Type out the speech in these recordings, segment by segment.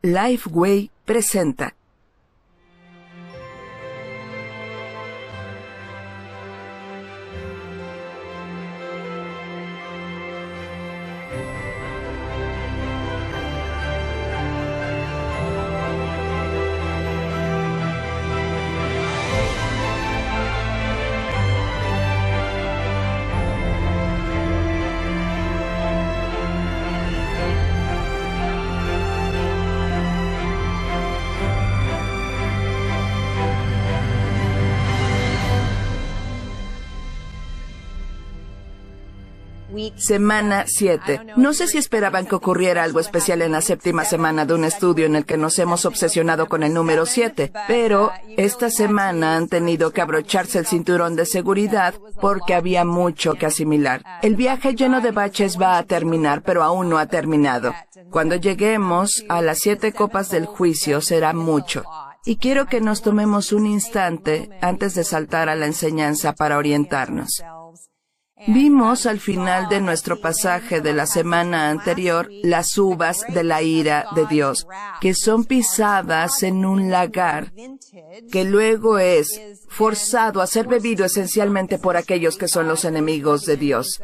Lifeway presenta. Semana 7. No sé si esperaban que ocurriera algo especial en la séptima semana de un estudio en el que nos hemos obsesionado con el número 7, pero esta semana han tenido que abrocharse el cinturón de seguridad porque había mucho que asimilar. El viaje lleno de baches va a terminar, pero aún no ha terminado. Cuando lleguemos a las 7 copas del juicio será mucho. Y quiero que nos tomemos un instante antes de saltar a la enseñanza para orientarnos. Vimos al final de nuestro pasaje de la semana anterior las uvas de la ira de Dios, que son pisadas en un lagar, que luego es forzado a ser bebido esencialmente por aquellos que son los enemigos de Dios.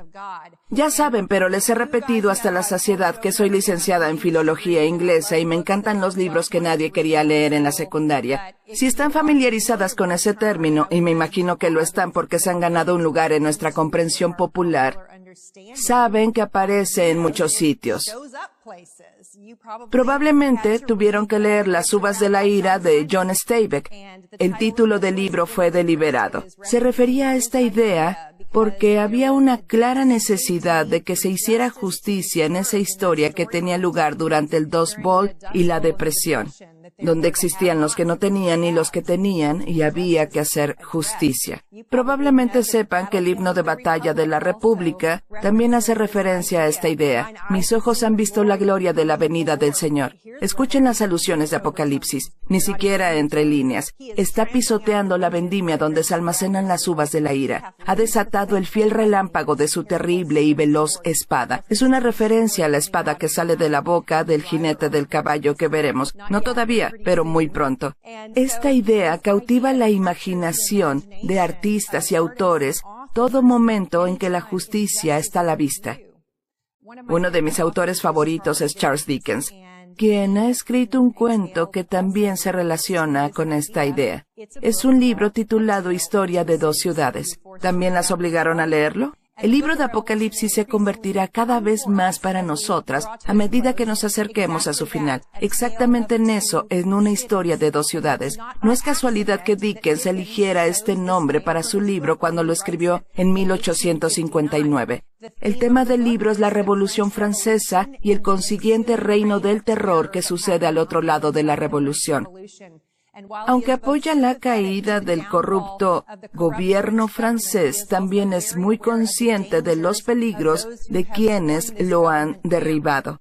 Ya saben, pero les he repetido hasta la saciedad que soy licenciada en filología inglesa y me encantan los libros que nadie quería leer en la secundaria. Si están familiarizadas con ese término, y me imagino que lo están porque se han ganado un lugar en nuestra comprensión popular, saben que aparece en muchos sitios. Probablemente tuvieron que leer Las uvas de la ira de John Steinbeck. El título del libro fue deliberado. Se refería a esta idea porque había una clara necesidad de que se hiciera justicia en esa historia que tenía lugar durante el Dust Bowl y la Depresión, donde existían los que no tenían y los que tenían, y había que hacer justicia. Probablemente sepan que el himno de batalla de la República también hace referencia a esta idea. Mis ojos han visto la gloria de la venida del Señor. Escuchen las alusiones de Apocalipsis, ni siquiera entre líneas. Está pisoteando la vendimia donde se almacenan las uvas de la ira. Ha desatado el fiel relámpago de su terrible y veloz espada. Es una referencia a la espada que sale de la boca del jinete del caballo que veremos. No todavía, pero muy pronto. Esta idea cautiva la imaginación de artistas y autores todo momento en que la justicia está a la vista. Uno de mis autores favoritos es Charles Dickens, quien ha escrito un cuento que también se relaciona con esta idea. Es un libro titulado Historia de dos ciudades. ¿También las obligaron a leerlo? El libro de Apocalipsis se convertirá cada vez más para nosotras a medida que nos acerquemos a su final. Exactamente en eso, en una historia de dos ciudades. No es casualidad que Dickens eligiera este nombre para su libro cuando lo escribió en 1859. El tema del libro es la Revolución Francesa y el consiguiente reino del terror que sucede al otro lado de la Revolución. Aunque apoya la caída del corrupto gobierno francés, también es muy consciente de los peligros de quienes lo han derribado.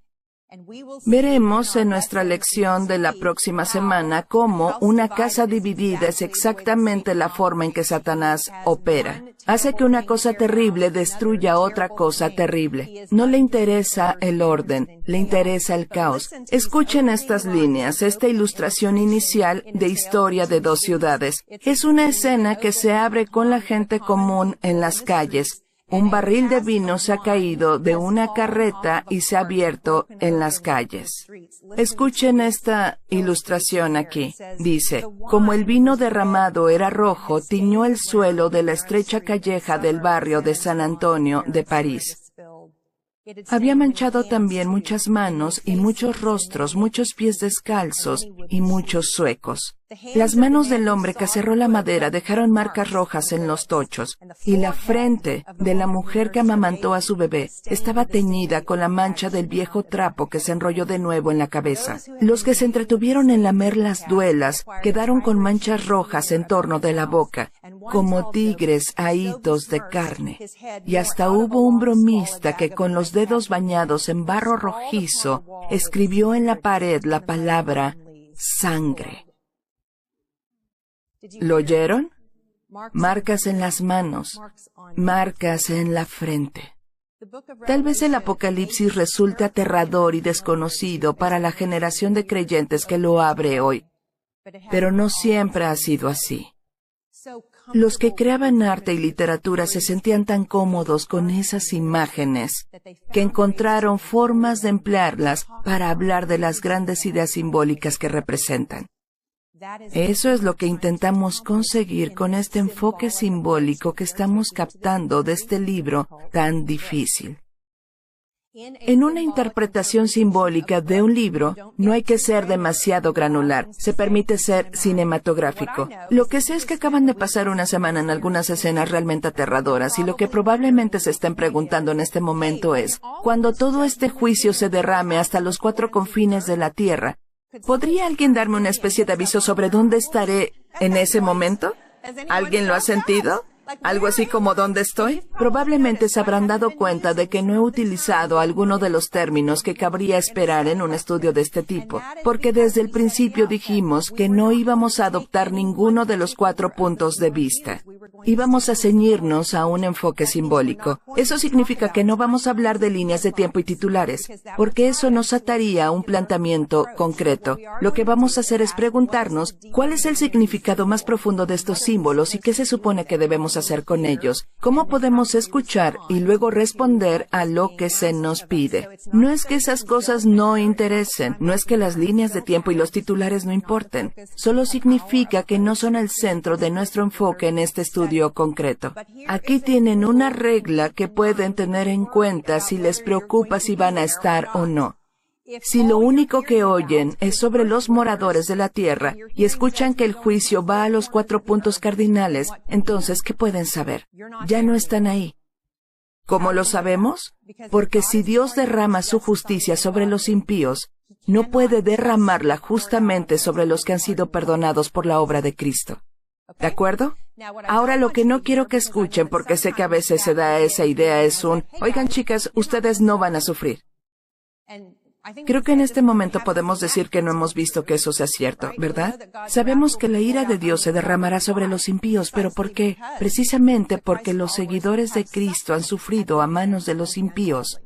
Veremos en nuestra lección de la próxima semana cómo una casa dividida es exactamente la forma en que Satanás opera. Hace que una cosa terrible destruya otra cosa terrible. No le interesa el orden, le interesa el caos. Escuchen estas líneas, esta ilustración inicial de Historia de dos ciudades. Es una escena que se abre con la gente común en las calles. Un barril de vino se ha caído de una carreta y se ha abierto en las calles. Escuchen esta ilustración aquí. Dice, como el vino derramado era rojo, tiñó el suelo de la estrecha calleja del barrio de San Antonio de París. Había manchado también muchas manos y muchos rostros, muchos pies descalzos y muchos zuecos. Las manos del hombre que cerró la madera dejaron marcas rojas en los tochos, y la frente de la mujer que amamantó a su bebé estaba teñida con la mancha del viejo trapo que se enrolló de nuevo en la cabeza. Los que se entretuvieron en lamer las duelas quedaron con manchas rojas en torno de la boca, como tigres ahitos de carne. Y hasta hubo un bromista que con los dedos bañados en barro rojizo escribió en la pared la palabra sangre. ¿Lo oyeron? Marcas en las manos, marcas en la frente. Tal vez el Apocalipsis resulte aterrador y desconocido para la generación de creyentes que lo abre hoy, pero no siempre ha sido así. Los que creaban arte y literatura se sentían tan cómodos con esas imágenes que encontraron formas de emplearlas para hablar de las grandes ideas simbólicas que representan. Eso es lo que intentamos conseguir con este enfoque simbólico que estamos captando de este libro tan difícil. En una interpretación simbólica de un libro, no hay que ser demasiado granular. Se permite ser cinematográfico. Lo que sé es que acaban de pasar una semana en algunas escenas realmente aterradoras y lo que probablemente se estén preguntando en este momento es, cuando todo este juicio se derrame hasta los 4 confines de la tierra, ¿podría alguien darme una especie de aviso sobre dónde estaré en ese momento? ¿Alguien lo ha sentido? ¿Algo así como ¿dónde estoy? Probablemente se habrán dado cuenta de que no he utilizado alguno de los términos que cabría esperar en un estudio de este tipo, porque desde el principio dijimos que no íbamos a adoptar ninguno de los 4 puntos de vista. Íbamos a ceñirnos a un enfoque simbólico. Eso significa que no vamos a hablar de líneas de tiempo y titulares, porque eso nos ataría a un planteamiento concreto. Lo que vamos a hacer es preguntarnos cuál es el significado más profundo de estos símbolos y qué se supone que debemos hacer con ellos. ¿Cómo podemos escuchar y luego responder a lo que se nos pide? No es que esas cosas no interesen, no es que las líneas de tiempo y los titulares no importen. Solo significa que no son el centro de nuestro enfoque en este estudio concreto. Aquí tienen una regla que pueden tener en cuenta si les preocupa si van a estar o no. Si lo único que oyen es sobre los moradores de la tierra y escuchan que el juicio va a los 4 puntos cardinales, entonces, ¿qué pueden saber? Ya no están ahí. ¿Cómo lo sabemos? Porque si Dios derrama su justicia sobre los impíos, no puede derramarla justamente sobre los que han sido perdonados por la obra de Cristo. ¿De acuerdo? Ahora lo que no quiero que escuchen, porque sé que a veces se da esa idea, es oigan chicas, ustedes no van a sufrir. Creo que en este momento podemos decir que no hemos visto que eso sea cierto, ¿verdad? Sabemos que la ira de Dios se derramará sobre los impíos, pero ¿por qué? Precisamente porque los seguidores de Cristo han sufrido a manos de los impíos,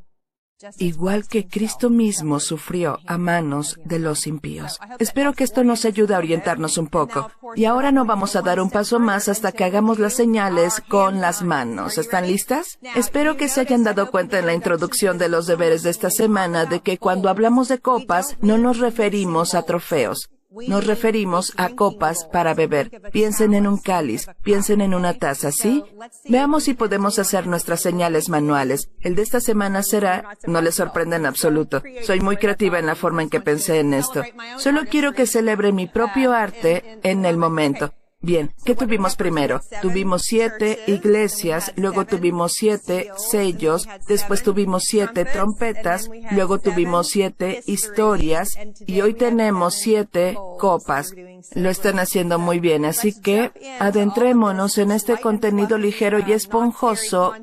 igual que Cristo mismo sufrió a manos de los impíos. Espero que esto nos ayude a orientarnos un poco. Y ahora no vamos a dar un paso más hasta que hagamos las señales con las manos. ¿Están listas? Espero que se hayan dado cuenta en la introducción de los deberes de esta semana de que cuando hablamos de copas no nos referimos a trofeos. Nos referimos a copas para beber. Piensen en un cáliz, piensen en una taza, ¿sí? Veamos si podemos hacer nuestras señales manuales. El de esta semana será, no les sorprenda en absoluto. Soy muy creativa en la forma en que pensé en esto. Solo quiero que celebre mi propio arte en el momento. Bien, ¿qué tuvimos primero? Tuvimos 7 iglesias, luego tuvimos 7 sellos, después tuvimos 7 trompetas, luego tuvimos 7 historias y hoy tenemos 7 copas. Lo están haciendo muy bien, así que adentrémonos en este contenido ligero y esponjoso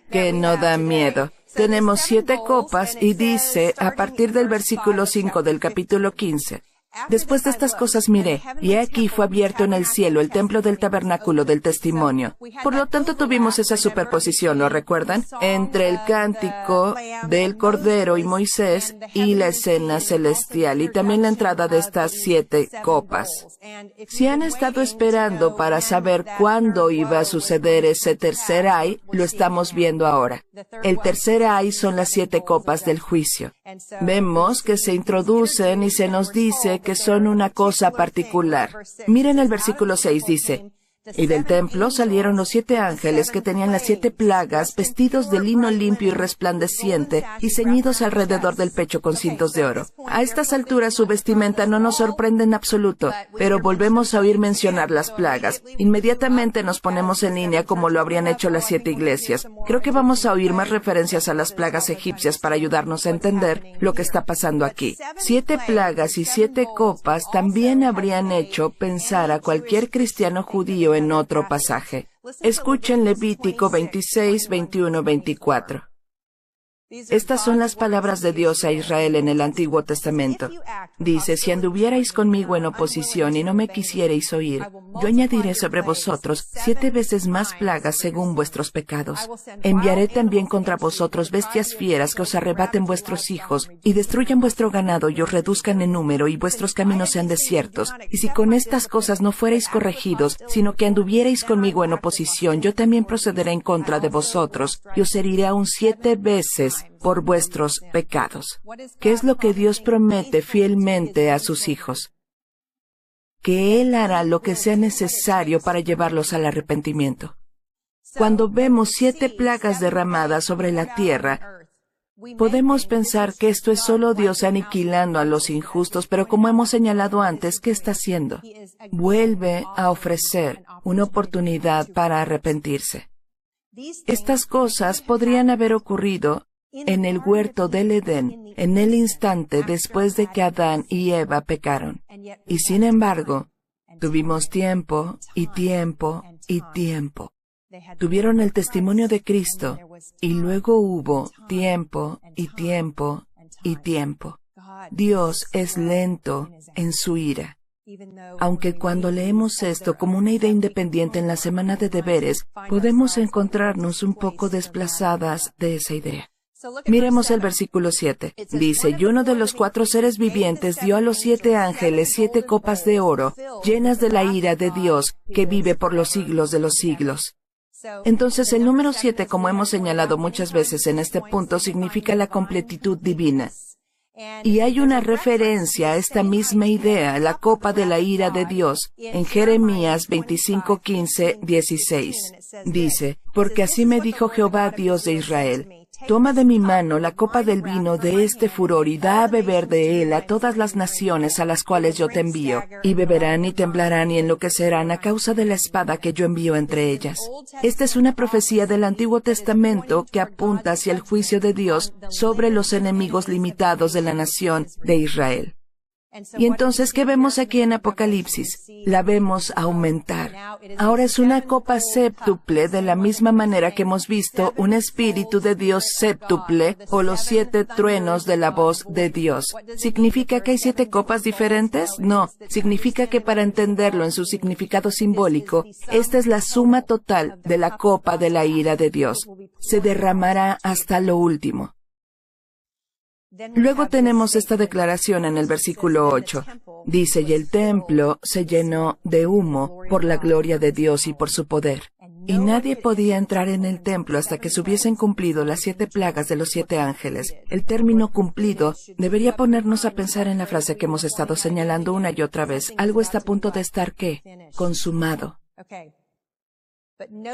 que no da miedo. Tenemos 7 copas y dice, a partir del versículo 5 del capítulo 15, Después de estas cosas miré, y he aquí fue abierto en el cielo el templo del tabernáculo del testimonio. Por lo tanto tuvimos esa superposición, ¿lo recuerdan? Entre el cántico del Cordero y Moisés y la escena celestial, y también la entrada de estas 7 copas. Si han estado esperando para saber cuándo iba a suceder ese tercer ay, lo estamos viendo ahora. El tercer ay son las 7 copas del juicio. Vemos que se introducen y se nos dice que son una cosa particular. Miren el versículo 6, dice, y del templo salieron los 7 ángeles que tenían las 7 plagas, vestidos de lino limpio y resplandeciente, y ceñidos alrededor del pecho con cintos de oro. A estas alturas su vestimenta no nos sorprende en absoluto, pero volvemos a oír mencionar las plagas. Inmediatamente nos ponemos en línea como lo habrían hecho las 7 iglesias. Creo que vamos a oír más referencias a las plagas egipcias para ayudarnos a entender lo que está pasando aquí. 7 plagas y 7 copas también habrían hecho pensar a cualquier cristiano judío en otro pasaje. Escuchen Levítico 26, 21, 24. Estas son las palabras de Dios a Israel en el Antiguo Testamento. Dice, si anduvierais conmigo en oposición y no me quisierais oír, yo añadiré sobre vosotros 7 veces más plagas según vuestros pecados. Enviaré también contra vosotros bestias fieras que os arrebaten vuestros hijos y destruyan vuestro ganado y os reduzcan en número y vuestros caminos sean desiertos. Y si con estas cosas no fuerais corregidos, sino que anduvierais conmigo en oposición, yo también procederé en contra de vosotros y os heriré aún 7 veces por vuestros pecados. ¿Qué es lo que Dios promete fielmente a sus hijos? Que Él hará lo que sea necesario para llevarlos al arrepentimiento. Cuando vemos 7 plagas derramadas sobre la tierra, podemos pensar que esto es solo Dios aniquilando a los injustos, pero como hemos señalado antes, ¿qué está haciendo? Vuelve a ofrecer una oportunidad para arrepentirse. Estas cosas podrían haber ocurrido en el huerto del Edén, en el instante después de que Adán y Eva pecaron. Y sin embargo, tuvimos tiempo y tiempo y tiempo. Tuvieron el testimonio de Cristo y luego hubo tiempo y tiempo y tiempo. Dios es lento en su ira. Aunque cuando leemos esto como una idea independiente en la semana de deberes, podemos encontrarnos un poco desplazadas de esa idea. Miremos el versículo 7. Dice, y uno de los 4 seres vivientes dio a los 7 ángeles 7 copas de oro, llenas de la ira de Dios, que vive por los siglos de los siglos. Entonces, el número 7, como hemos señalado muchas veces en este punto, significa la completitud divina. Y hay una referencia a esta misma idea, la copa de la ira de Dios, en Jeremías 25:15-16. Dice, porque así me dijo Jehová, Dios de Israel, toma de mi mano la copa del vino de este furor y da a beber de él a todas las naciones a las cuales yo te envío, y beberán y temblarán y enloquecerán a causa de la espada que yo envío entre ellas. Esta es una profecía del Antiguo Testamento que apunta hacia el juicio de Dios sobre los enemigos limitados de la nación de Israel. Y entonces, ¿qué vemos aquí en Apocalipsis? La vemos aumentar. Ahora es una copa séptuple, de la misma manera que hemos visto un Espíritu de Dios séptuple, o los 7 truenos de la voz de Dios. ¿Significa que hay 7 copas diferentes? No. Significa que para entenderlo en su significado simbólico, esta es la suma total de la copa de la ira de Dios. Se derramará hasta lo último. Luego tenemos esta declaración en el versículo 8. Dice, y el templo se llenó de humo por la gloria de Dios y por su poder. Y nadie podía entrar en el templo hasta que se hubiesen cumplido las 7 plagas de los 7 ángeles. El término cumplido debería ponernos a pensar en la frase que hemos estado señalando una y otra vez. Algo está a punto de estar, ¿qué? Consumado.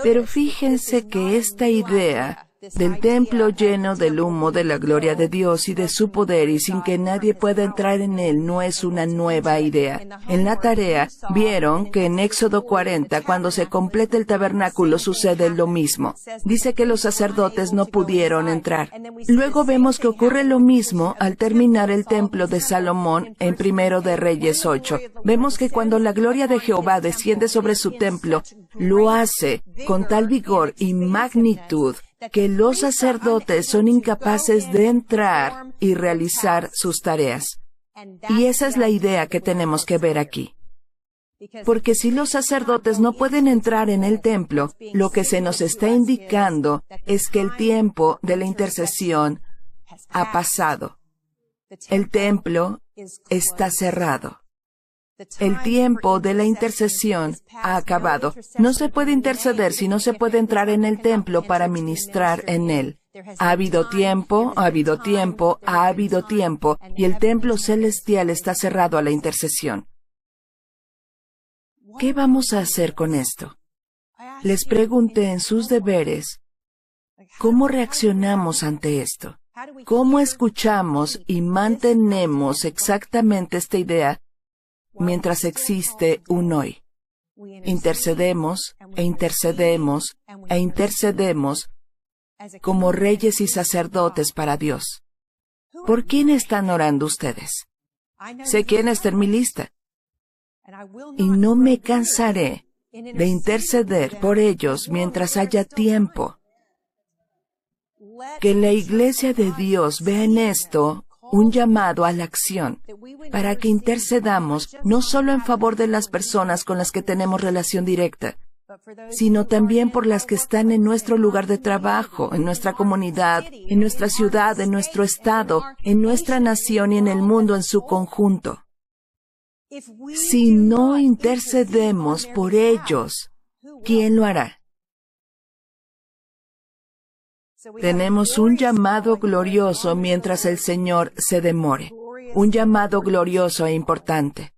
Pero fíjense que esta idea del templo lleno del humo de la gloria de Dios y de su poder y sin que nadie pueda entrar en él no es una nueva idea. En la tarea vieron que en Éxodo 40, cuando se completa el tabernáculo, sucede lo mismo. Dice que los sacerdotes no pudieron entrar. Luego vemos que ocurre lo mismo al terminar el templo de Salomón en 1 de Reyes 8. Vemos que cuando la gloria de Jehová desciende sobre su templo, lo hace con tal vigor y magnitud que los sacerdotes son incapaces de entrar y realizar sus tareas. Y esa es la idea que tenemos que ver aquí. Porque si los sacerdotes no pueden entrar en el templo, lo que se nos está indicando es que el tiempo de la intercesión ha pasado. El templo está cerrado. El tiempo de la intercesión ha acabado. No se puede interceder si no se puede entrar en el templo para ministrar en él. Ha habido tiempo, ha habido tiempo, ha habido tiempo, y el templo celestial está cerrado a la intercesión. ¿Qué vamos a hacer con esto? Les pregunté en sus deberes, ¿cómo reaccionamos ante esto? ¿Cómo escuchamos y mantenemos exactamente esta idea mientras existe un hoy? Intercedemos e intercedemos e intercedemos como reyes y sacerdotes para Dios. ¿Por quién están orando ustedes? Sé quién está en mi lista. Y no me cansaré de interceder por ellos mientras haya tiempo. Que la Iglesia de Dios vea en esto un llamado a la acción, para que intercedamos no solo en favor de las personas con las que tenemos relación directa, sino también por las que están en nuestro lugar de trabajo, en nuestra comunidad, en nuestra ciudad, en nuestro estado, en nuestra nación y en el mundo en su conjunto. Si no intercedemos por ellos, ¿quién lo hará? Tenemos un llamado glorioso mientras el Señor se demore. Un llamado glorioso e importante.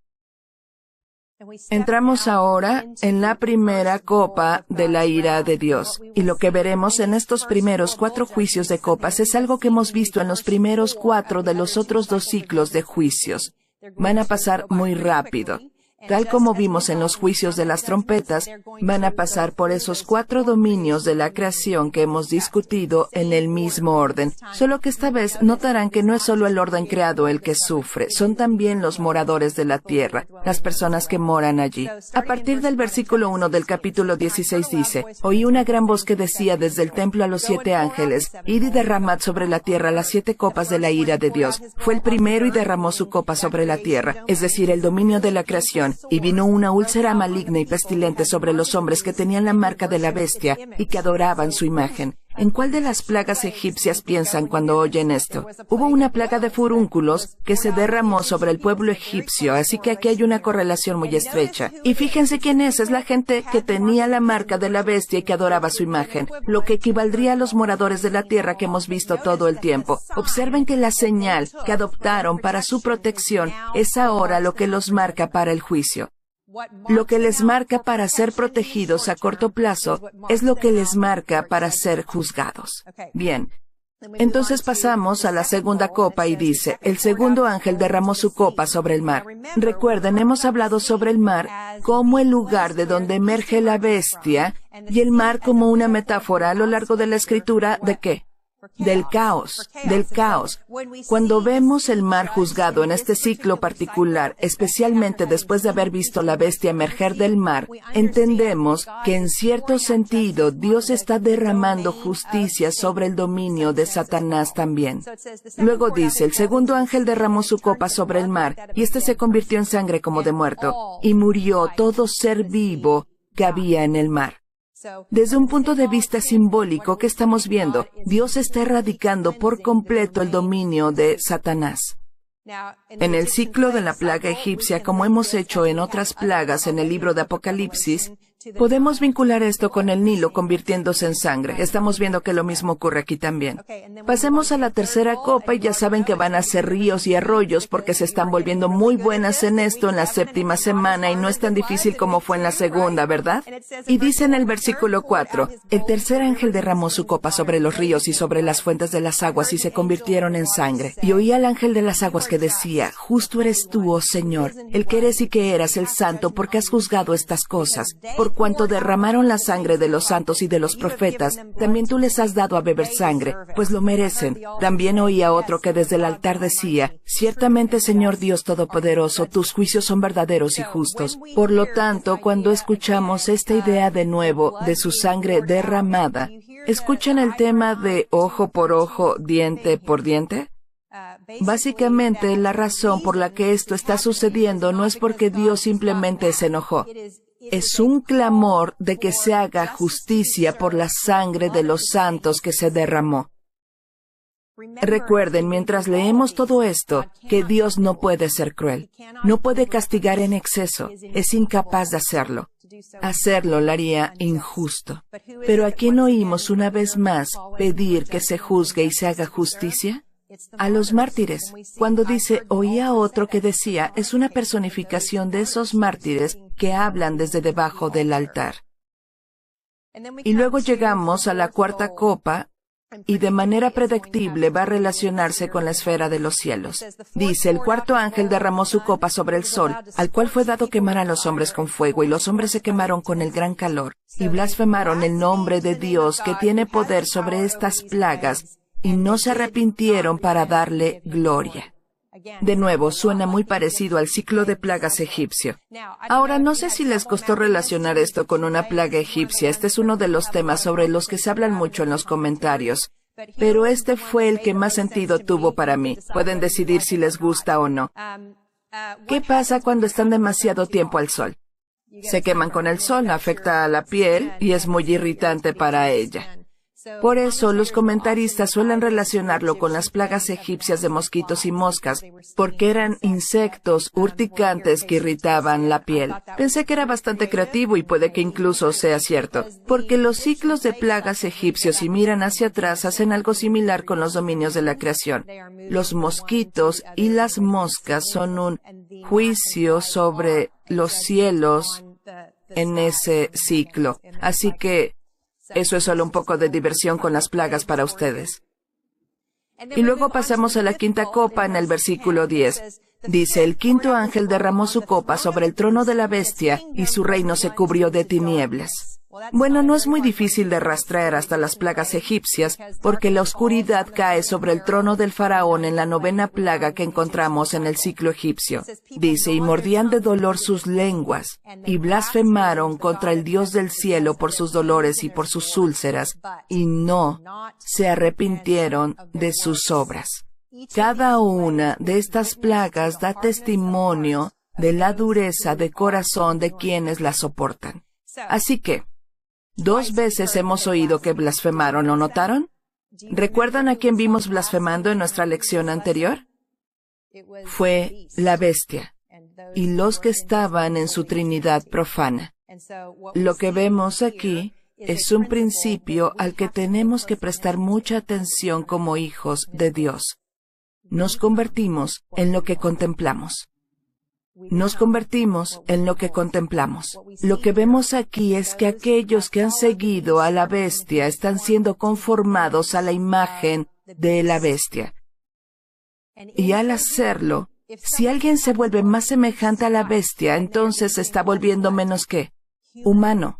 Entramos ahora en la primera copa de la ira de Dios. Y lo que veremos en estos primeros 4 juicios de copas es algo que hemos visto en los primeros 4 de los otros 2 ciclos de juicios. Van a pasar muy rápido. Tal como vimos en los juicios de las trompetas, van a pasar por esos 4 dominios de la creación que hemos discutido en el mismo orden. Solo que esta vez notarán que no es solo el orden creado el que sufre, son también los moradores de la tierra, las personas que moran allí. A partir del versículo 1 del capítulo 16 dice, «Oí una gran voz que decía desde el templo a los 7 ángeles, id y derramad sobre la tierra las 7 copas de la ira de Dios. Fue el primero y derramó su copa sobre la tierra, es decir, el dominio de la creación. Y vino una úlcera maligna y pestilente sobre los hombres que tenían la marca de la bestia y que adoraban su imagen». ¿En cuál de las plagas egipcias piensan cuando oyen esto? Hubo una plaga de furúnculos que se derramó sobre el pueblo egipcio, así que aquí hay una correlación muy estrecha. Y fíjense quién es la gente que tenía la marca de la bestia y que adoraba su imagen, lo que equivaldría a los moradores de la tierra que hemos visto todo el tiempo. Observen que la señal que adoptaron para su protección es ahora lo que los marca para el juicio. Lo que les marca para ser protegidos a corto plazo es lo que les marca para ser juzgados. Bien, entonces pasamos a la segunda copa y dice, el segundo ángel derramó su copa sobre el mar. Recuerden, hemos hablado sobre el mar como el lugar de donde emerge la bestia y el mar como una metáfora a lo largo de la escritura ¿de qué? Del caos. Cuando vemos el mar juzgado en este ciclo particular, especialmente después de haber visto la bestia emerger del mar, entendemos que en cierto sentido Dios está derramando justicia sobre el dominio de Satanás también. Luego dice, el segundo ángel derramó su copa sobre el mar, y éste se convirtió en sangre como de muerto, y murió todo ser vivo que había en el mar. Desde un punto de vista simbólico, ¿qué estamos viendo? Dios está erradicando por completo el dominio de Satanás. En el ciclo de la plaga egipcia, como hemos hecho en otras plagas en el libro de Apocalipsis, podemos vincular esto con el Nilo convirtiéndose en sangre. Estamos viendo que lo mismo ocurre aquí también. Pasemos a la tercera copa y ya saben que van a ser ríos y arroyos porque se están volviendo muy buenas en esto en la 7ª semana y no es tan difícil como fue en la segunda, ¿verdad? Y dice en el versículo 4, el tercer ángel derramó su copa sobre los ríos y sobre las fuentes de las aguas y se convirtieron en sangre. Y oí al ángel de las aguas que decía, justo eres tú, oh Señor, el que eres y que eras el santo porque has juzgado estas cosas. Por cuanto derramaron la sangre de los santos y de los profetas, también tú les has dado a beber sangre, pues lo merecen. También oí a otro que desde el altar decía, ciertamente, Señor Dios Todopoderoso, tus juicios son verdaderos y justos. Por lo tanto, cuando escuchamos esta idea de nuevo de su sangre derramada, ¿escuchan el tema de ojo por ojo, diente por diente? Básicamente, la razón por la que esto está sucediendo no es porque Dios simplemente se enojó. Es un clamor de que se haga justicia por la sangre de los santos que se derramó. Recuerden, mientras leemos todo esto, que Dios no puede ser cruel. No puede castigar en exceso. Es incapaz de hacerlo. Hacerlo lo haría injusto. Pero ¿a quién oímos una vez más pedir que se juzgue y se haga justicia? A los mártires. Cuando dice, oí a otro que decía, es una personificación de esos mártires que hablan desde debajo del altar. Y luego llegamos a la cuarta copa, y de manera predictible va a relacionarse con la esfera de los cielos. Dice, el cuarto ángel derramó su copa sobre el sol, al cual fue dado quemar a los hombres con fuego, y los hombres se quemaron con el gran calor, y blasfemaron el nombre de Dios que tiene poder sobre estas plagas, y no se arrepintieron para darle gloria. De nuevo, suena muy parecido al ciclo de plagas egipcio. Ahora, no sé si les costó relacionar esto con una plaga egipcia. Este es uno de los temas sobre los que se hablan mucho en los comentarios. Pero este fue el que más sentido tuvo para mí. Pueden decidir si les gusta o no. ¿Qué pasa cuando están demasiado tiempo al sol? Se queman con el sol, afecta a la piel y es muy irritante para ella. Por eso, los comentaristas suelen relacionarlo con las plagas egipcias de mosquitos y moscas, porque eran insectos urticantes que irritaban la piel. Pensé que era bastante creativo y puede que incluso sea cierto, porque los ciclos de plagas egipcios, si miran hacia atrás, hacen algo similar con los dominios de la creación. Los mosquitos y las moscas son un juicio sobre los cielos en ese ciclo. Así que eso es solo un poco de diversión con las plagas para ustedes. Y luego pasamos a la quinta copa en el versículo 10. Dice, el quinto ángel derramó su copa sobre el trono de la bestia y su reino se cubrió de tinieblas. Bueno, no es muy difícil de rastrear hasta las plagas egipcias, porque la oscuridad cae sobre el trono del faraón en la 9ª plaga que encontramos en el ciclo egipcio. Dice, y mordían de dolor sus lenguas, y blasfemaron contra el Dios del cielo por sus dolores y por sus úlceras, y no se arrepintieron de sus obras. Cada una de estas plagas da testimonio de la dureza de corazón de quienes la soportan. Así que, 2 veces hemos oído que blasfemaron, ¿lo notaron? ¿Recuerdan a quién vimos blasfemando en nuestra lección anterior? Fue la bestia y los que estaban en su trinidad profana. Lo que vemos aquí es un principio al que tenemos que prestar mucha atención como hijos de Dios. Nos convertimos en lo que contemplamos. Nos convertimos en lo que contemplamos. Lo que vemos aquí es que aquellos que han seguido a la bestia están siendo conformados a la imagen de la bestia. Y al hacerlo, si alguien se vuelve más semejante a la bestia, entonces se está volviendo menos que humano.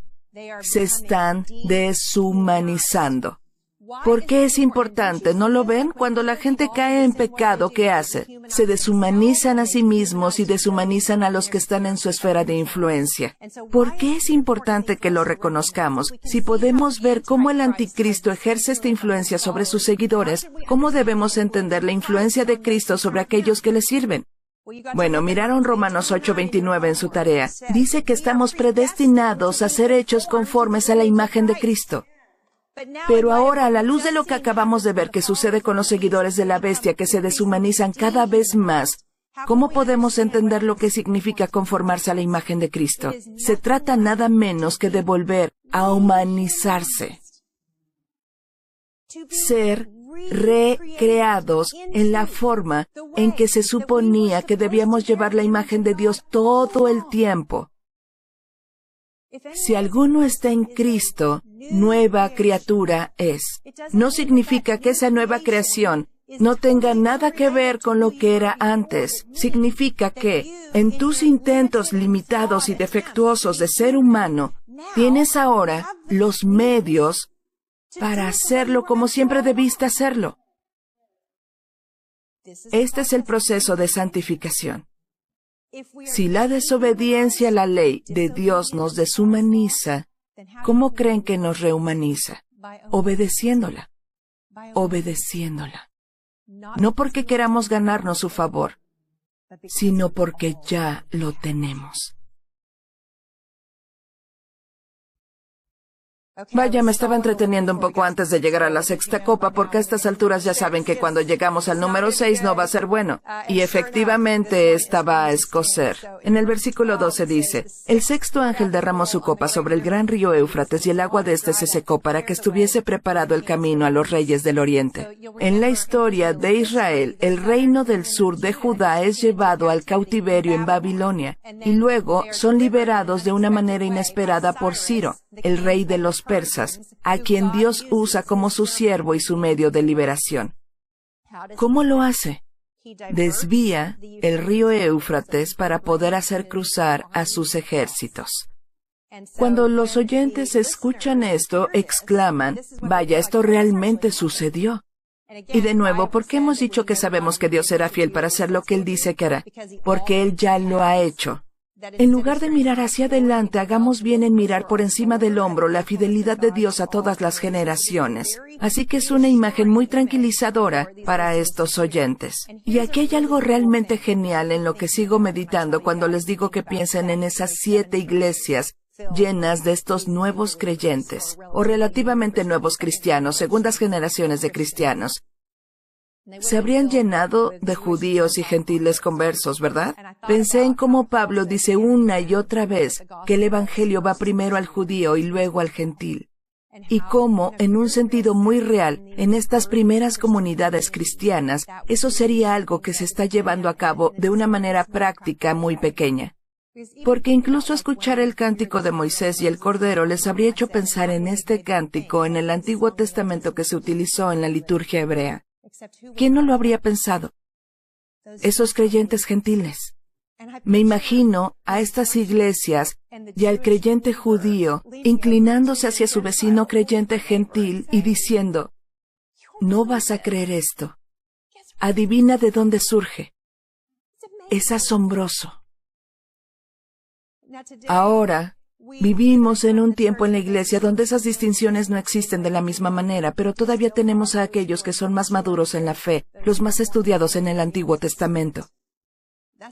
Se están deshumanizando. ¿Por qué es importante? ¿No lo ven? Cuando la gente cae en pecado, ¿qué hace? Se deshumanizan a sí mismos y deshumanizan a los que están en su esfera de influencia. ¿Por qué es importante que lo reconozcamos? Si podemos ver cómo el anticristo ejerce esta influencia sobre sus seguidores, ¿cómo debemos entender la influencia de Cristo sobre aquellos que le sirven? Bueno, miraron Romanos 8:29 en su tarea. Dice que estamos predestinados a ser hechos conformes a la imagen de Cristo. Pero ahora, a la luz de lo que acabamos de ver que sucede con los seguidores de la bestia que se deshumanizan cada vez más, ¿cómo podemos entender lo que significa conformarse a la imagen de Cristo? Se trata nada menos que de volver a humanizarse. Ser recreados en la forma en que se suponía que debíamos llevar la imagen de Dios todo el tiempo. Si alguno está en Cristo, nueva criatura es. No significa que esa nueva creación no tenga nada que ver con lo que era antes. Significa que, en tus intentos limitados y defectuosos de ser humano, tienes ahora los medios para hacerlo como siempre debiste hacerlo. Este es el proceso de santificación. Si la desobediencia a la ley de Dios nos deshumaniza, ¿cómo creen que nos rehumaniza? Obedeciéndola. Obedeciéndola. No porque queramos ganarnos su favor, sino porque ya lo tenemos. Vaya, me estaba entreteniendo un poco antes de llegar a la sexta copa, porque a estas alturas ya saben que cuando llegamos al número 6 no va a ser bueno. Y efectivamente estaba a escocer. En el versículo 12 dice, el sexto ángel derramó su copa sobre el gran río Éufrates y el agua de este se secó para que estuviese preparado el camino a los reyes del oriente. En la historia de Israel, el reino del sur de Judá es llevado al cautiverio en Babilonia y luego son liberados de una manera inesperada por Ciro, el rey de los persas, a quien Dios usa como su siervo y su medio de liberación. ¿Cómo lo hace? Desvía el río Éufrates para poder hacer cruzar a sus ejércitos. Cuando los oyentes escuchan esto, exclaman, vaya, esto realmente sucedió. Y de nuevo, ¿por qué hemos dicho que sabemos que Dios será fiel para hacer lo que Él dice que hará? Porque Él ya lo ha hecho. En lugar de mirar hacia adelante, hagamos bien en mirar por encima del hombro la fidelidad de Dios a todas las generaciones. Así que es una imagen muy tranquilizadora para estos oyentes. Y aquí hay algo realmente genial en lo que sigo meditando cuando les digo que piensen en esas 7 iglesias llenas de estos nuevos creyentes, o relativamente nuevos cristianos, segundas generaciones de cristianos. Se habrían llenado de judíos y gentiles conversos, ¿verdad? Pensé en cómo Pablo dice una y otra vez que el evangelio va primero al judío y luego al gentil. Y cómo, en un sentido muy real, en estas primeras comunidades cristianas, eso sería algo que se está llevando a cabo de una manera práctica muy pequeña. Porque incluso escuchar el cántico de Moisés y el Cordero les habría hecho pensar en este cántico en el Antiguo Testamento que se utilizó en la liturgia hebrea. ¿Quién no lo habría pensado? Esos creyentes gentiles. Me imagino a estas iglesias y al creyente judío inclinándose hacia su vecino creyente gentil y diciendo, no vas a creer esto. Adivina de dónde surge. Es asombroso. Ahora, vivimos en un tiempo en la iglesia donde esas distinciones no existen de la misma manera, pero todavía tenemos a aquellos que son más maduros en la fe, los más estudiados en el Antiguo Testamento.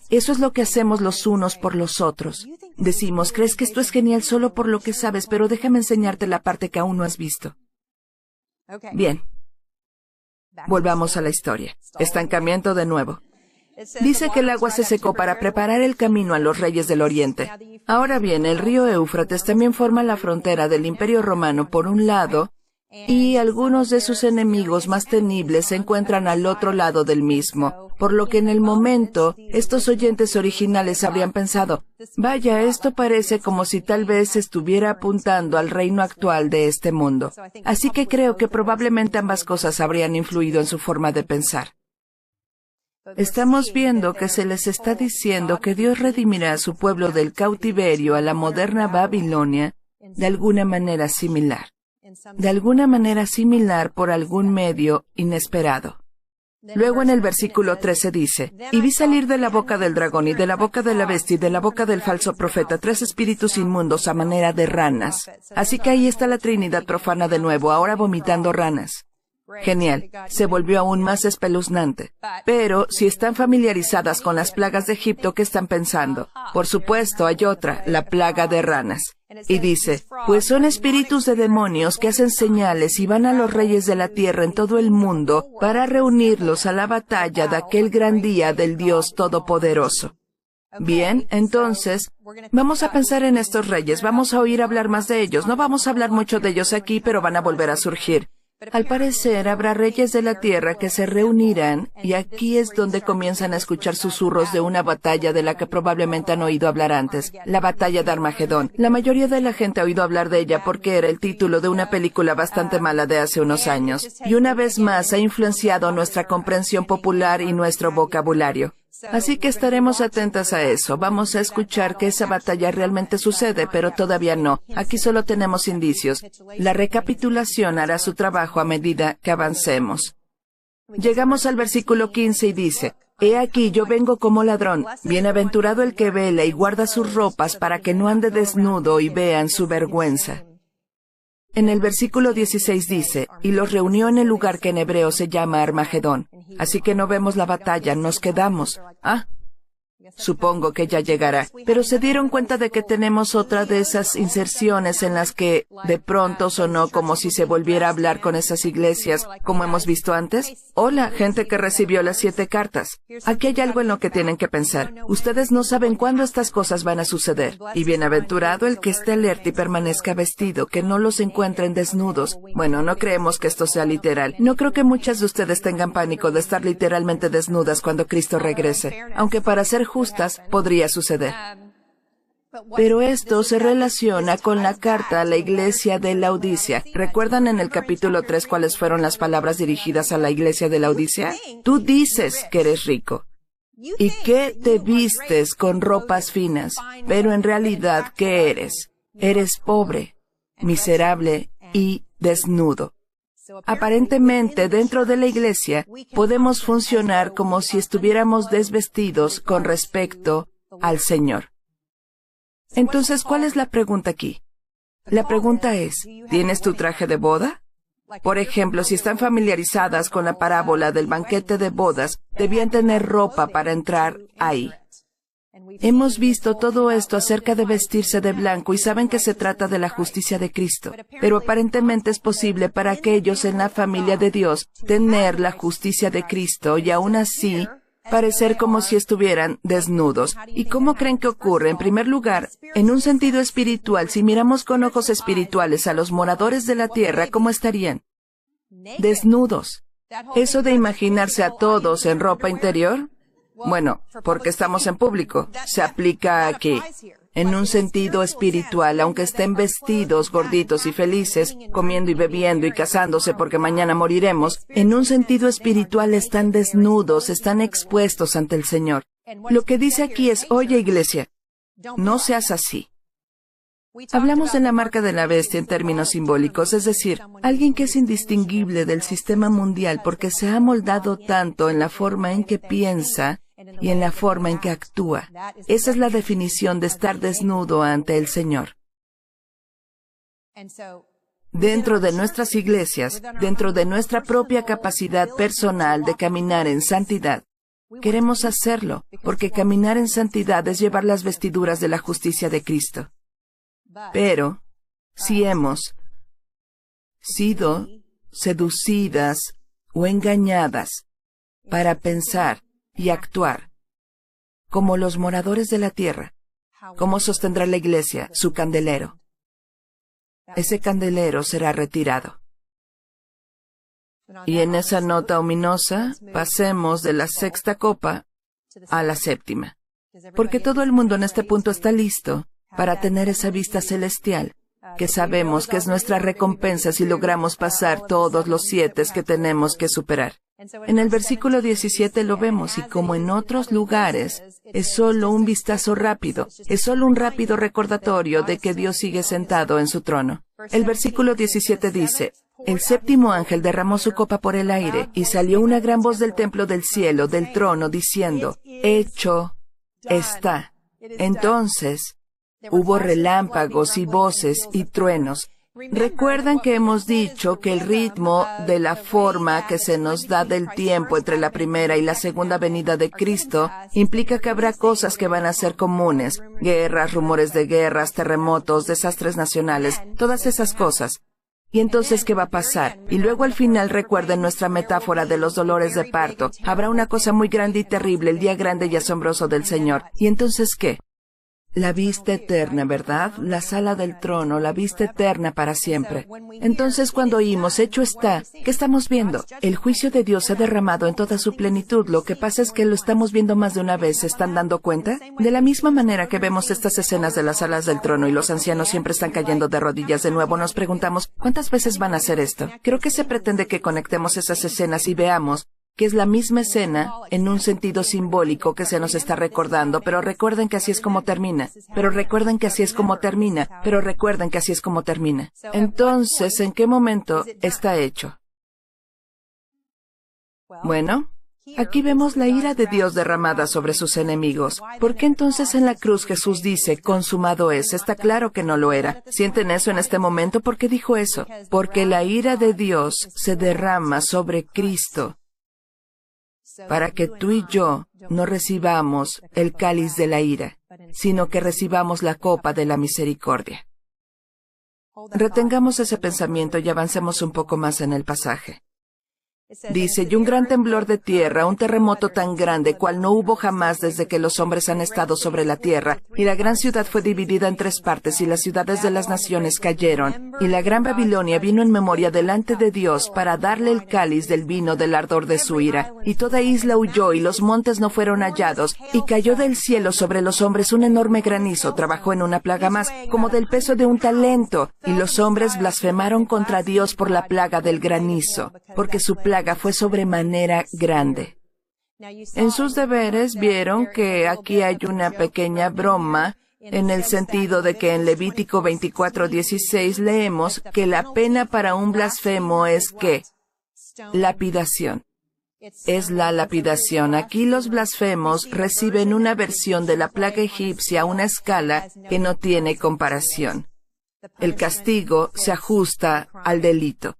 Eso es lo que hacemos los unos por los otros. Decimos, crees que esto es genial solo por lo que sabes, pero déjame enseñarte la parte que aún no has visto. Bien. Volvamos a la historia. Estancamiento de nuevo. Dice que el agua se secó para preparar el camino a los reyes del Oriente. Ahora bien, el río Éufrates también forma la frontera del Imperio Romano por un lado, y algunos de sus enemigos más temibles se encuentran al otro lado del mismo, por lo que en el momento, estos oyentes originales habrían pensado, vaya, esto parece como si tal vez estuviera apuntando al reino actual de este mundo. Así que creo que probablemente ambas cosas habrían influido en su forma de pensar. Estamos viendo que se les está diciendo que Dios redimirá a su pueblo del cautiverio a la moderna Babilonia de alguna manera similar. De alguna manera similar por algún medio inesperado. Luego en el versículo 13 dice, y vi salir de la boca del dragón y de la boca de la bestia y de la boca del falso profeta 3 espíritus inmundos a manera de ranas. Así que ahí está la Trinidad profana de nuevo, ahora vomitando ranas. Genial, se volvió aún más espeluznante. Pero, si están familiarizadas con las plagas de Egipto, ¿qué están pensando? Por supuesto, hay otra, la plaga de ranas. Y dice, pues son espíritus de demonios que hacen señales y van a los reyes de la tierra en todo el mundo para reunirlos a la batalla de aquel gran día del Dios Todopoderoso. Bien, entonces, vamos a pensar en estos reyes, vamos a oír hablar más de ellos, no vamos a hablar mucho de ellos aquí, pero van a volver a surgir. Al parecer, habrá reyes de la tierra que se reunirán, y aquí es donde comienzan a escuchar susurros de una batalla de la que probablemente han oído hablar antes, la batalla de Armagedón. La mayoría de la gente ha oído hablar de ella porque era el título de una película bastante mala de hace unos años, y una vez más ha influenciado nuestra comprensión popular y nuestro vocabulario. Así que estaremos atentas a eso. Vamos a escuchar que esa batalla realmente sucede, pero todavía no. Aquí solo tenemos indicios. La recapitulación hará su trabajo a medida que avancemos. Llegamos al versículo 15 y dice, He aquí yo vengo como ladrón. Bienaventurado el que vela y guarda sus ropas para que no ande desnudo y vean su vergüenza. En el versículo 16 dice, y los reunió en el lugar que en hebreo se llama Armagedón. Así que no vemos la batalla, nos quedamos. Supongo que ya llegará. Pero ¿se dieron cuenta de que tenemos otra de esas inserciones en las que de pronto sonó como si se volviera a hablar con esas iglesias, como hemos visto antes? Hola, gente que recibió las 7 cartas. Aquí hay algo en lo que tienen que pensar. Ustedes no saben cuándo estas cosas van a suceder. Y bienaventurado el que esté alerta y permanezca vestido, que no los encuentren desnudos. Bueno, no creemos que esto sea literal. No creo que muchas de ustedes tengan pánico de estar literalmente desnudas cuando Cristo regrese. Aunque para ser justas, podría suceder. Pero esto se relaciona con la carta a la iglesia de Laodicea. ¿Recuerdan en el capítulo 3 cuáles fueron las palabras dirigidas a la iglesia de Laodicea? Tú dices que eres rico y que te vistes con ropas finas, pero en realidad, ¿qué eres? Eres pobre, miserable y desnudo. Aparentemente, dentro de la iglesia, podemos funcionar como si estuviéramos desvestidos con respecto al Señor. Entonces, ¿cuál es la pregunta aquí? La pregunta es, ¿tienes tu traje de boda? Por ejemplo, si están familiarizadas con la parábola del banquete de bodas, debían tener ropa para entrar ahí. Hemos visto todo esto acerca de vestirse de blanco y saben que se trata de la justicia de Cristo. Pero aparentemente es posible para aquellos en la familia de Dios tener la justicia de Cristo y aún así parecer como si estuvieran desnudos. ¿Y cómo creen que ocurre? En primer lugar, en un sentido espiritual, si miramos con ojos espirituales a los moradores de la tierra, ¿cómo estarían? Desnudos. ¿Eso de imaginarse a todos en ropa interior? Bueno, porque estamos en público. Se aplica aquí. En un sentido espiritual, aunque estén vestidos, gorditos y felices, comiendo y bebiendo y casándose porque mañana moriremos, en un sentido espiritual están desnudos, están expuestos ante el Señor. Lo que dice aquí es, oye iglesia, no seas así. Hablamos de la marca de la bestia en términos simbólicos, es decir, alguien que es indistinguible del sistema mundial porque se ha moldado tanto en la forma en que piensa y en la forma en que actúa. Esa es la definición de estar desnudo ante el Señor. Dentro de nuestras iglesias, dentro de nuestra propia capacidad personal de caminar en santidad, queremos hacerlo, porque caminar en santidad es llevar las vestiduras de la justicia de Cristo. Pero, si hemos sido seducidas o engañadas para pensar y actuar como los moradores de la tierra, ¿cómo sostendrá la iglesia su candelero? Ese candelero será retirado. Y en esa nota ominosa, pasemos de la sexta copa a la séptima. Porque todo el mundo en este punto está listo para tener esa vista celestial, que sabemos que es nuestra recompensa si logramos pasar todos los 7 que tenemos que superar. En el versículo 17 lo vemos, y como en otros lugares, es solo un vistazo rápido, es solo un rápido recordatorio de que Dios sigue sentado en su trono. El versículo 17 dice, el séptimo ángel derramó su copa por el aire, y salió una gran voz del templo del cielo, del trono, diciendo, hecho está. Entonces, hubo relámpagos y voces y truenos. Recuerdan que hemos dicho que el ritmo de la forma que se nos da del tiempo entre la primera y la segunda venida de Cristo implica que habrá cosas que van a ser comunes. Guerras, rumores de guerras, terremotos, desastres nacionales, todas esas cosas. ¿Y entonces qué va a pasar? Y luego al final recuerden nuestra metáfora de los dolores de parto. Habrá una cosa muy grande y terrible, el día grande y asombroso del Señor. ¿Y entonces qué? La vista eterna, ¿verdad? La sala del trono, la vista eterna para siempre. Entonces, cuando oímos, hecho está, ¿qué estamos viendo? El juicio de Dios se ha derramado en toda su plenitud. Lo que pasa es que lo estamos viendo más de una vez. ¿Se están dando cuenta? De la misma manera que vemos estas escenas de las salas del trono y los ancianos siempre están cayendo de rodillas de nuevo, nos preguntamos, ¿cuántas veces van a hacer esto? Creo que se pretende que conectemos esas escenas y veamos que es la misma escena en un sentido simbólico que se nos está recordando, pero recuerden que así es como termina, pero recuerden que así es como termina, pero recuerden que así es como termina. Entonces, ¿en qué momento está hecho? Bueno, aquí vemos la ira de Dios derramada sobre sus enemigos. ¿Por qué entonces en la cruz Jesús dice, consumado es? Está claro que no lo era. ¿Sienten eso en este momento? ¿Por qué dijo eso? Porque la ira de Dios se derrama sobre Cristo, para que tú y yo no recibamos el cáliz de la ira, sino que recibamos la copa de la misericordia. Retengamos ese pensamiento y avancemos un poco más en el pasaje. Dice, y un gran temblor de tierra, un terremoto tan grande cual no hubo jamás desde que los hombres han estado sobre la tierra, y la gran ciudad fue dividida en 3 partes, y las ciudades de las naciones cayeron, y la gran Babilonia vino en memoria delante de Dios para darle el cáliz del vino del ardor de su ira, y toda isla huyó, y los montes no fueron hallados, y cayó del cielo sobre los hombres un enorme granizo, trabajó en una plaga más, como del peso de un talento, y los hombres blasfemaron contra Dios por la plaga del granizo, porque su plaga fue sobremanera grande. En sus deberes vieron que aquí hay una pequeña broma, en el sentido de que en Levítico 24:16 leemos que la pena para un blasfemo es ¿qué? Lapidación. es la lapidación. Aquí los blasfemos reciben una versión de la plaga egipcia a una escala que no tiene comparación. El castigo se ajusta al delito.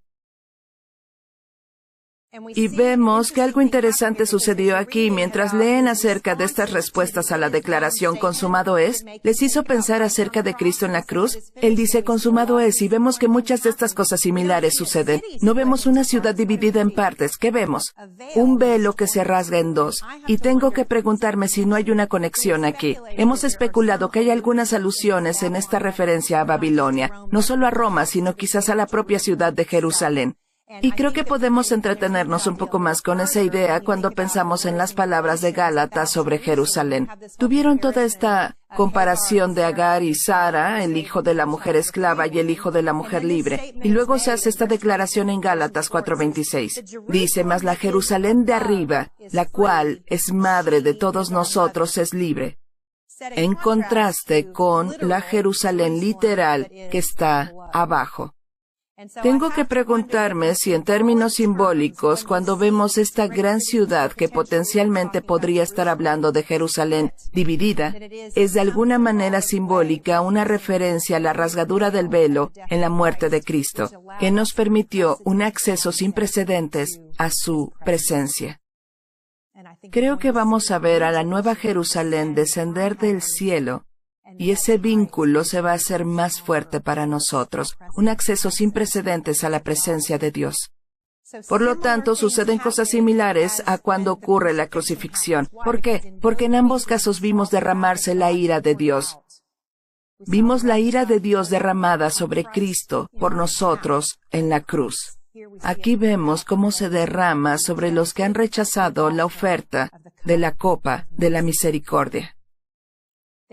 Y vemos que algo interesante sucedió aquí. Mientras leen acerca de estas respuestas a la declaración consumado es, les hizo pensar acerca de Cristo en la cruz. Él dice consumado es, y vemos que muchas de estas cosas similares suceden. No vemos una ciudad dividida en partes. ¿Qué vemos? Un velo que se rasga en dos. Y tengo que preguntarme si no hay una conexión aquí. Hemos especulado que hay algunas alusiones en esta referencia a Babilonia, no solo a Roma, sino quizás a la propia ciudad de Jerusalén. Y creo que podemos entretenernos un poco más con esa idea cuando pensamos en las palabras de Gálatas sobre Jerusalén. Tuvieron toda esta comparación de Agar y Sara, el hijo de la mujer esclava y el hijo de la mujer libre. Y luego se hace esta declaración en Gálatas 4:26. Dice, mas la Jerusalén de arriba, la cual es madre de todos nosotros, es libre. En contraste con la Jerusalén literal que está abajo. Tengo que preguntarme si en términos simbólicos, cuando vemos esta gran ciudad que potencialmente podría estar hablando de Jerusalén dividida, es de alguna manera simbólica una referencia a la rasgadura del velo en la muerte de Cristo, que nos permitió un acceso sin precedentes a su presencia. Creo que vamos a ver a la nueva Jerusalén descender del cielo. Y ese vínculo se va a hacer más fuerte para nosotros, un acceso sin precedentes a la presencia de Dios. Por lo tanto, suceden cosas similares a cuando ocurre la crucifixión. ¿Por qué? Porque en ambos casos vimos derramarse la ira de Dios. Vimos la ira de Dios derramada sobre Cristo por nosotros en la cruz. Aquí vemos cómo se derrama sobre los que han rechazado la oferta de la copa de la misericordia.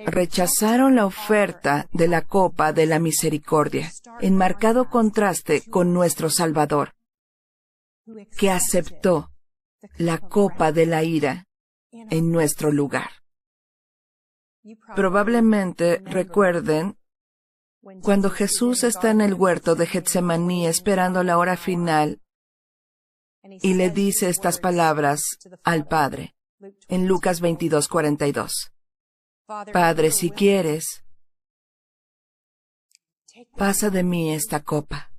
Rechazaron la oferta de la copa de la misericordia, en marcado contraste con nuestro Salvador, que aceptó la copa de la ira en nuestro lugar. Probablemente recuerden cuando Jesús está en el huerto de Getsemaní esperando la hora final y le dice estas palabras al Padre, en Lucas 22:42. Padre, si quieres, pasa de mí esta copa,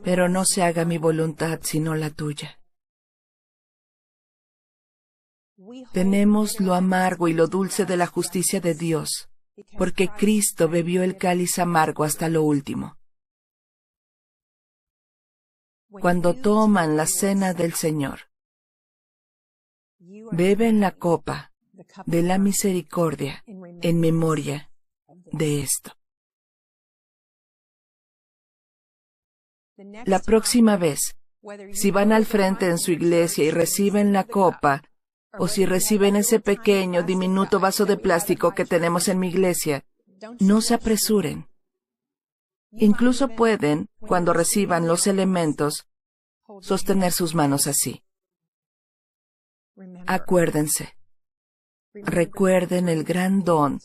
pero no se haga mi voluntad sino la tuya. Tenemos lo amargo y lo dulce de la justicia de Dios, porque Cristo bebió el cáliz amargo hasta lo último. Cuando toman la cena del Señor, beben la copa de la misericordia en memoria de esto. La próxima vez, si van al frente en su iglesia y reciben la copa, o si reciben ese pequeño, diminuto vaso de plástico que tenemos en mi iglesia, no se apresuren. Incluso pueden, cuando reciban los elementos, sostener sus manos así. Acuérdense, recuerden el gran don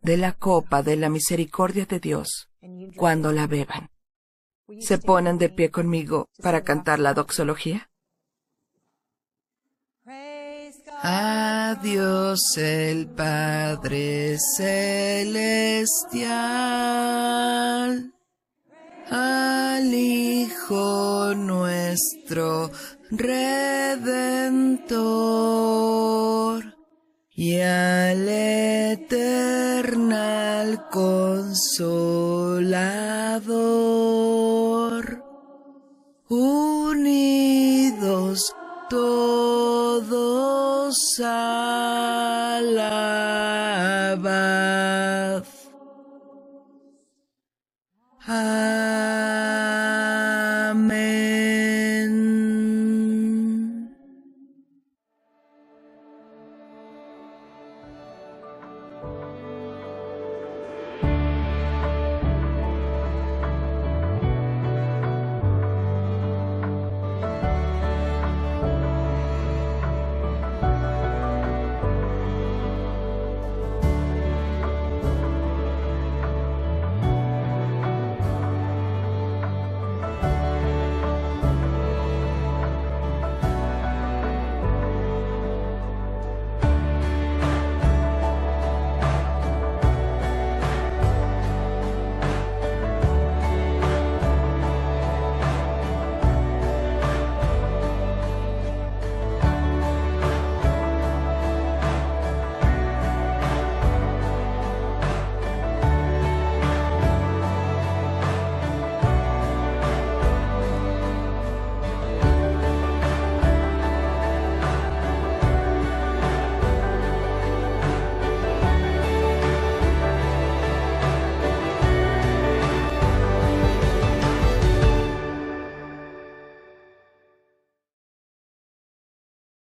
de la copa de la misericordia de Dios cuando la beban. ¿Se ponen de pie conmigo para cantar la doxología? A Dios el Padre Celestial, al Hijo nuestro Redentor, y al eternal Consolador, unidos todos alabad